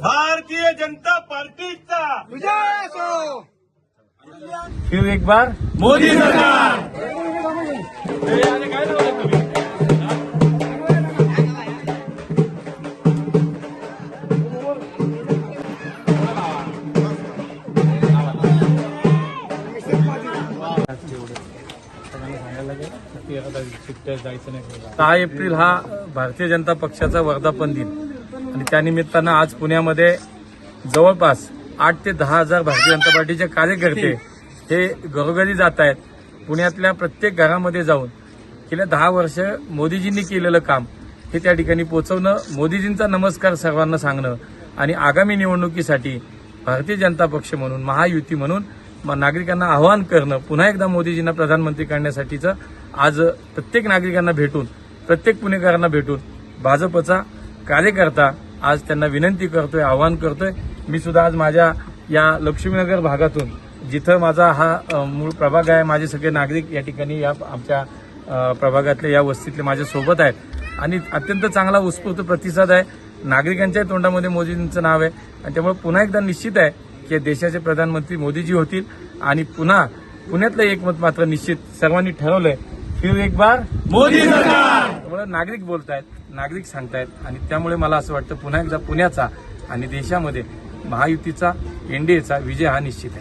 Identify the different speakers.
Speaker 1: भारतीय जनता पार्टीचा
Speaker 2: विजय असो।
Speaker 3: फिर एक बार
Speaker 1: मोदी सरकार।
Speaker 3: जायचं नाही. 6 एप्रिल हा भारतीय जनता पक्षाचा वर्धापन दिन आणि त्यानिमित्तानं आज पुण्यामध्ये जवळपास 8 ते 10 हजार भारतीय जनता पार्टीचे कार्यकर्ते हे घरोघरी जात आहेत. पुण्यातल्या प्रत्येक घरामध्ये जाऊन गेल्या 10 वर्ष मोदीजींनी केलेलं काम हे त्या ठिकाणी पोहोचवणं, मोदीजींचा नमस्कार सर्वांना सांगणं आणि आगामी निवडणुकीसाठी भारतीय जनता पक्ष म्हणून, महायुती म्हणून नागरिकांना आवाहन करणं, पुन्हा एकदा मोदीजींना प्रधानमंत्री करण्यासाठीचं आज प्रत्येक नागरिकांना भेटून, प्रत्येक पुणेकरांना भेटून भाजपचा कार्यकर्ता आज त्यांना विनंती करतोय, आवाहन करतोय. मी सुद्धा आज माझ्या या लक्ष्मीनगर भागातून, जिथं माझा हा मूळ प्रभाग आहे, माझे सगळे नागरिक या ठिकाणी या आमच्या प्रभागातले या वस्तीतले माझ्या सोबत आहेत आणि अत्यंत चांगला उत्स्फूर्त प्रतिसाद आहे. नागरिकांच्या तोंडामध्ये मोदींचं नाव आहे आणि त्यामुळे पुन्हा एकदा निश्चित आहे की देशाचे प्रधानमंत्री मोदीजी होतील आणि पुन्हा पुण्यातलं एकमत मात्र निश्चित सर्वांनी ठरवलंय. फिर एक बार
Speaker 1: मोदी सरकार।
Speaker 3: त्यामुळे नागरिक बोलतायत, नागरिक सांगतायत आणि त्यामुळे मला असं वाटतं पुन्हा एकदा पुण्याचा आणि देशामध्ये महायुतीचा, एनडीएचा विजय हा निश्चित आहे.